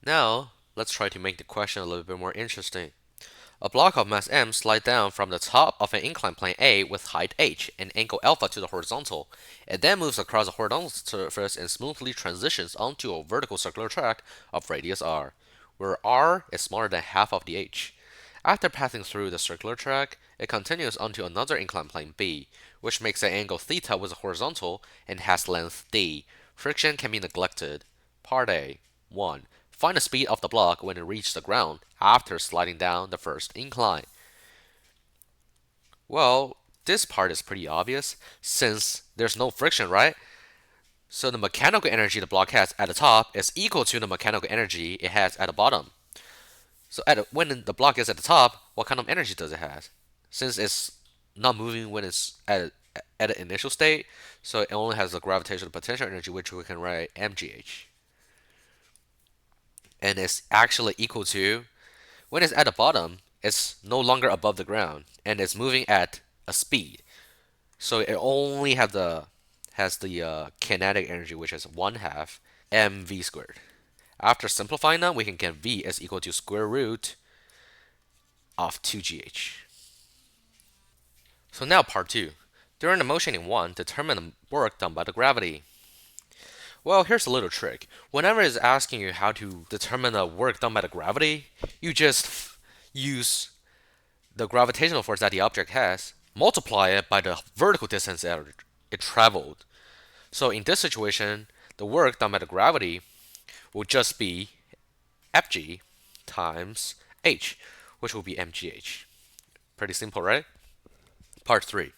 Now, let's try to make the question a little bit more interesting. A block of mass m slides down from the top of an inclined plane A with height h and angle alpha to the horizontal. It then moves across the horizontal surface and smoothly transitions onto a vertical circular track of radius r, where r is smaller than half of the h. After passing through the circular track, it continues onto another inclined plane B, which makes an angle theta with the horizontal and has length d. Friction can be neglected. Part A 1. Find the speed of the block when it reaches the ground after sliding down the first incline. Well, this part is pretty obvious since there's no friction, right? So the mechanical energy the block has at the top is equal to the mechanical energy it has at the bottom. So when the block is at the top, what kind of energy does it have? Since it's not moving when it's at the initial state, so it only has the gravitational potential energy, which we can write mgh, and it's actually equal to when it's at the bottom, it's no longer above the ground and it's moving at a speed. So it only has the kinetic energy, which is 1/2 mv squared. After simplifying that, we can get v is equal to square root of 2gh. So now part 2. During the motion in 1, determine the work done by the gravity. Well, here's a little trick. Whenever it's asking you how to determine the work done by the gravity, you just use the gravitational force that the object has, multiply it by the vertical distance that it traveled. So in this situation, the work done by the gravity will just be Fg times h, which will be mgh. Pretty simple, right? Part 3.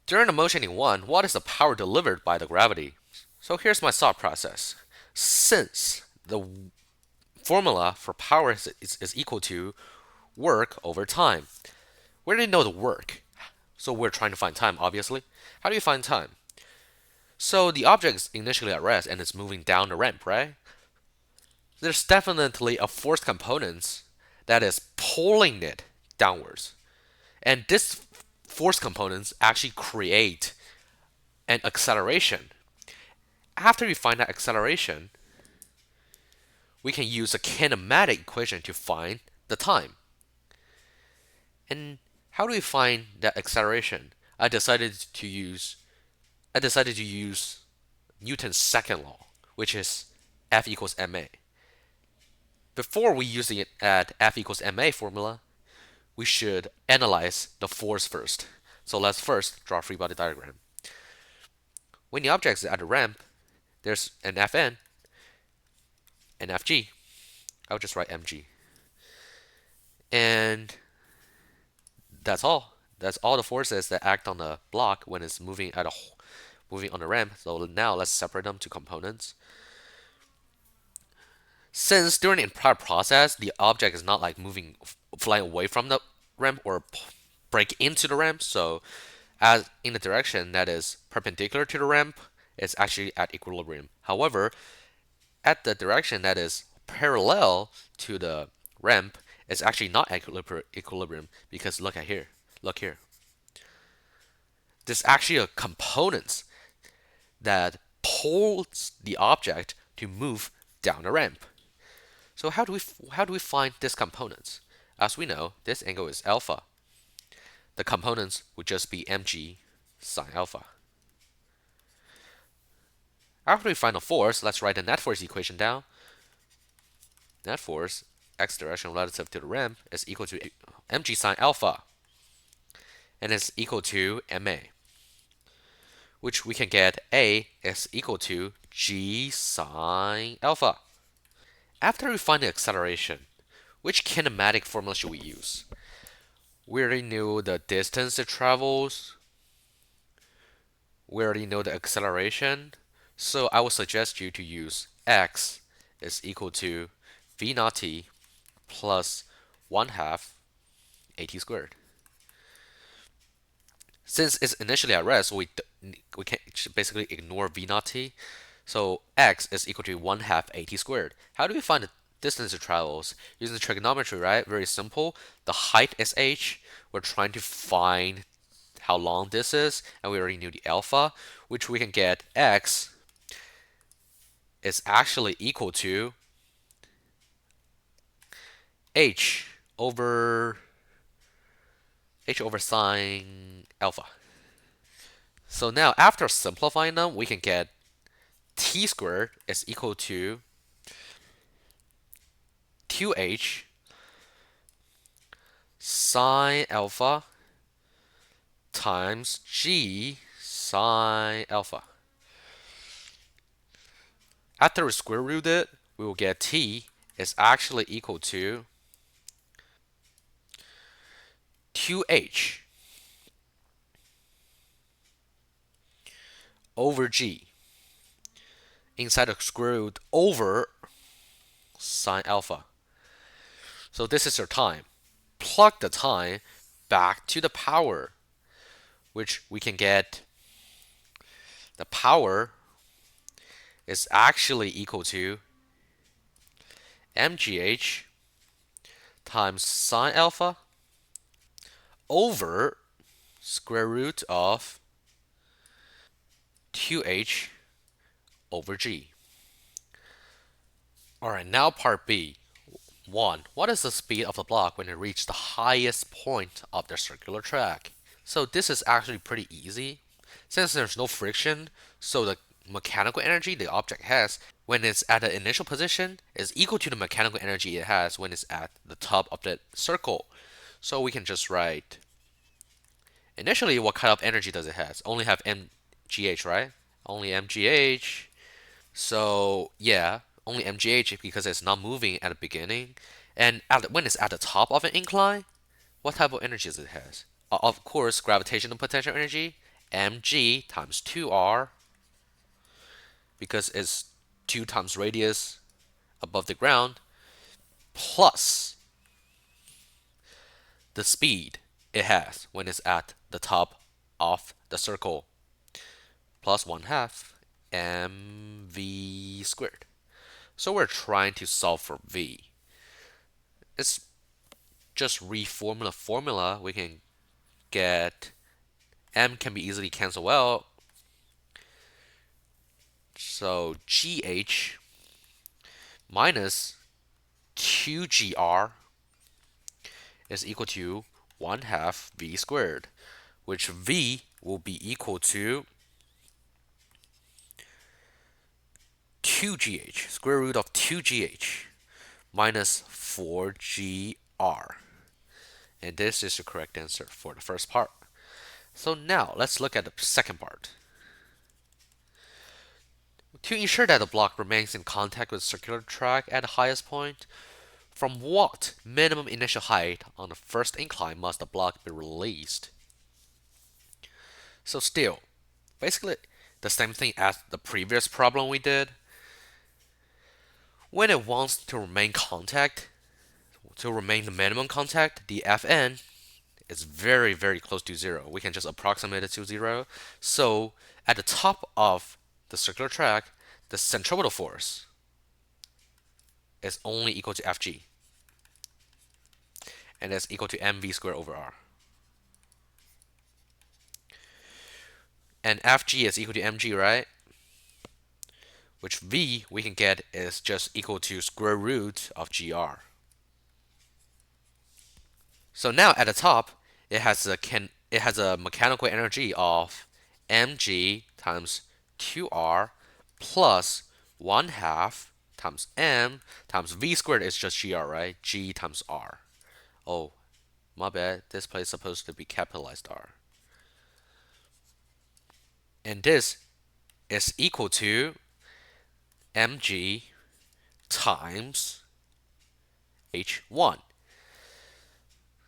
During the motion in 1, what is the power delivered by the gravity? So here's my thought process. Since the formula for power is equal to work over time, we already know the work. So we're trying to find time, obviously. How do you find time? So the object is initially at rest and it's moving down the ramp, right? There's definitely a force component that is pulling it downwards. And this force components actually create an acceleration. After we find that acceleration, we can use a kinematic equation to find the time. And how do we find that acceleration? I decided to use Newton's second law, which is F equals ma. Before we use it at F equals ma formula, we should analyze the force first. So let's first draw a free body diagram. When the object is at the ramp, there's an Fn and Fg. I'll just write mg. And that's all. That's all the forces that act on the block when it's moving on the ramp. So now let's separate them to components. Since during the entire process, the object is not like flying away from the ramp or break into the ramp. So as in the direction that is perpendicular to the ramp, it's actually at equilibrium. However, at the direction that is parallel to the ramp, it's actually not equilibrium because look at here. Look here. There's actually a component that pulls the object to move down the ramp. So how do we find this component? As we know, this angle is alpha. The components would just be mg sine alpha. After we find the force, let's write the net force equation down. Net force, x direction relative to the ramp, is equal to mg sine alpha, and is equal to ma, which we can get a is equal to g sine alpha. After we find the acceleration, which kinematic formula should we use? We already knew the distance it travels. We already know the acceleration. So I would suggest you to use x is equal to v naught t plus 1/2 at squared. Since it's initially at rest, we can basically ignore v naught t. So x is equal to 1/2 at squared. How do we find the distance it travels? Using trigonometry, right? Very simple. The height is h. We're trying to find how long this is, and we already knew the alpha, which we can get x is actually equal to h over sine alpha. So now after simplifying them, we can get t squared is equal to 2h sine alpha times g sine alpha. After we square root it, we will get t is actually equal to 2h over g inside the square root over sine alpha. So this is your time. Plug the time back to the power, which we can get the power is actually equal to mgh times sine alpha over square root of 2h over g. Alright, now part B. 1. What is the speed of the block when it reaches the highest point of the circular track? So this is actually pretty easy. Since there's no friction, so the mechanical energy the object has when it's at the initial position is equal to the mechanical energy it has when it's at the top of the circle. So we can just write initially what kind of energy does it have? Only have mgh, right? Only mgh. So yeah, only mgh because it's not moving at the beginning. And when it's at the top of an incline, what type of energy does it has? Of course, gravitational potential energy, mg times 2r, because it's 2 times radius above the ground, plus the speed it has when it's at the top of the circle, plus 1 half mv squared. So we're trying to solve for v. It's just reformula formula. We can get m can be easily cancelled out. So gh minus 2gr is equal to 1 half v squared, which v will be equal to 2gh, square root of 2gh minus 4gr. And this is the correct answer for the first part. So now let's look at the second part. To ensure that the block remains in contact with the circular track at the highest point, from what minimum initial height on the first incline must the block be released? So still, basically the same thing as the previous problem we did. When it wants to remain the minimum contact, the Fn is very, very close to 0. We can just approximate it to 0. So at the top of the circular track, the centripetal force is only equal to Fg. And that's equal to mv squared over r. And Fg is equal to mg, right? Which v we can get is just equal to square root of gr. So now at the top, it has a mechanical energy of mg times 2r plus 1 half times m times v squared is just gr, right? G times r. Oh, my bad. This place is supposed to be capitalized r. And this is equal to mg times h1.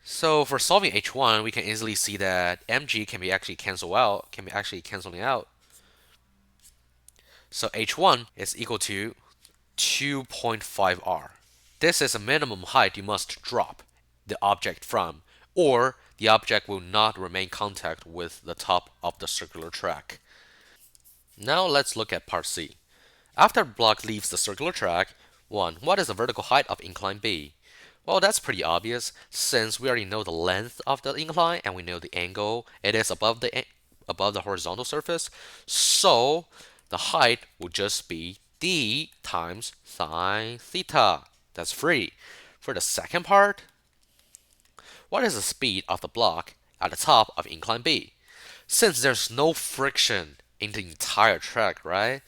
So for solving h1, we can easily see that mg can be actually canceling out. So h1 is equal to 2.5r. This is a minimum height you must drop the object from, or the object will not remain contact with the top of the circular track. Now let's look at part C. After the block leaves the circular track, 1. What is the vertical height of incline B? Well, that's pretty obvious since we already know the length of the incline and we know the angle it is above the horizontal surface. So the height will just be d times sine theta. That's free. For the second part, what is the speed of the block at the top of incline B? Since there's no friction in the entire track, right?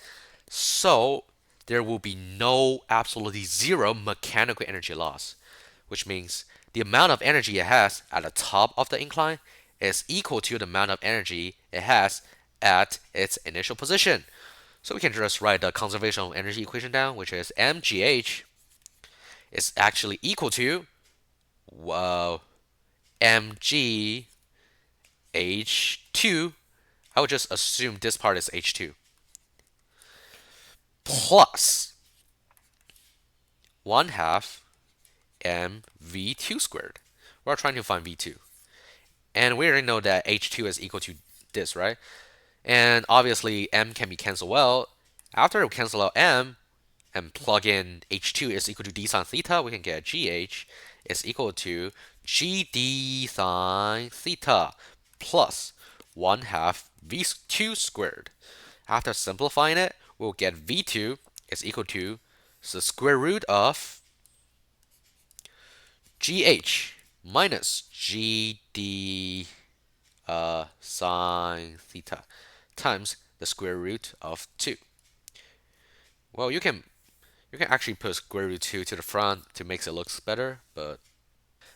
So there will be no absolutely zero mechanical energy loss, which means the amount of energy it has at the top of the incline is equal to the amount of energy it has at its initial position. So we can just write the conservation of energy equation down, which is mgh is actually equal to mg h2. I would just assume this part is h2 plus 1 half mv2 squared. We're trying to find v2. And we already know that h2 is equal to this, right? And obviously m can be cancelled well. After we cancel out m and plug in h2 is equal to d sine theta, we can get gh is equal to gd sine theta plus 1 half v2 squared. After simplifying it, we'll get v2 is equal to the square root of gh minus gd sine theta times the square root of 2. Well, you can actually put square root 2 to the front to make it look better, but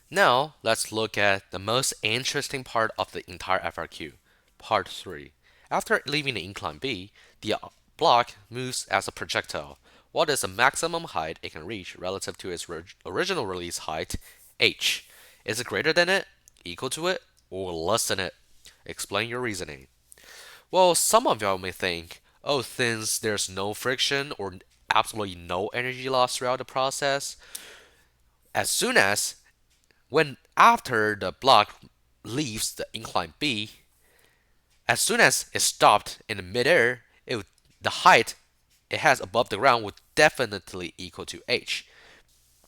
now let's look at the most interesting part of the entire FRQ, part 3. After leaving the incline B, the block moves as a projectile. What is the maximum height it can reach relative to its original release height, h? Is it greater than it, equal to it, or less than it? Explain your reasoning. Well, some of y'all may think, oh, since there's no friction or absolutely no energy loss throughout the process, as soon as when after the block leaves the incline B, as soon as it stopped in the midair, the height it has above the ground would definitely equal to h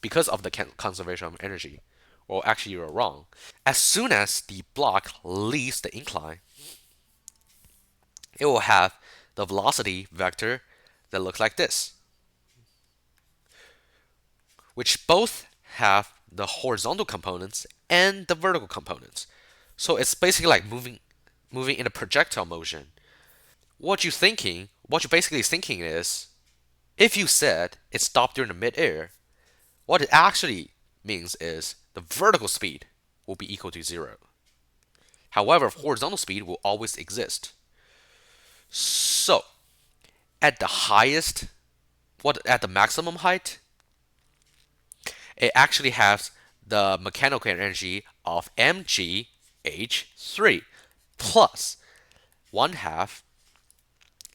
because of the conservation of energy. Well, actually, you're wrong. As soon as the block leaves the incline, it will have the velocity vector that looks like this, which both have the horizontal components and the vertical components. So it's basically like moving in a projectile motion. What you're basically thinking is, if you said it stopped during the midair, what it actually means is the vertical speed will be equal to 0. However, horizontal speed will always exist. So, at the highest, at the maximum height, it actually has the mechanical energy of mgh3 plus 1 half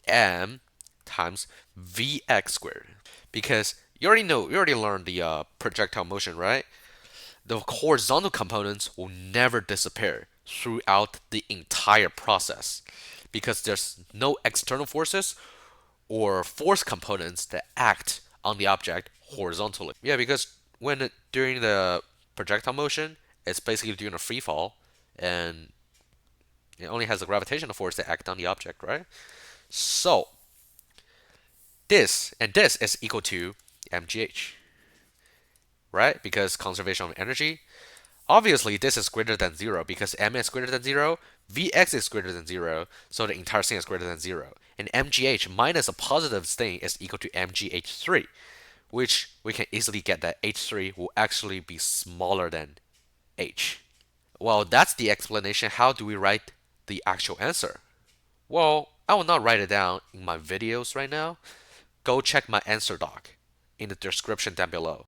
m times vx squared. Because you already learned the projectile motion, right? The horizontal components will never disappear throughout the entire process because there's no external forces or force components that act on the object horizontally. Yeah, because during the projectile motion, it's basically doing a free fall, and it only has a gravitational force that act on the object, right? So this is equal to mgh, right? Because conservation of energy. Obviously, this is greater than 0 because m is greater than 0, vx is greater than 0, so the entire thing is greater than 0. And mgh minus a positive thing is equal to mgh3, which we can easily get that h3 will actually be smaller than h. Well, that's the explanation. How do we write the actual answer? Well, I will not write it down in my videos right now. Go check my answer doc in the description down below.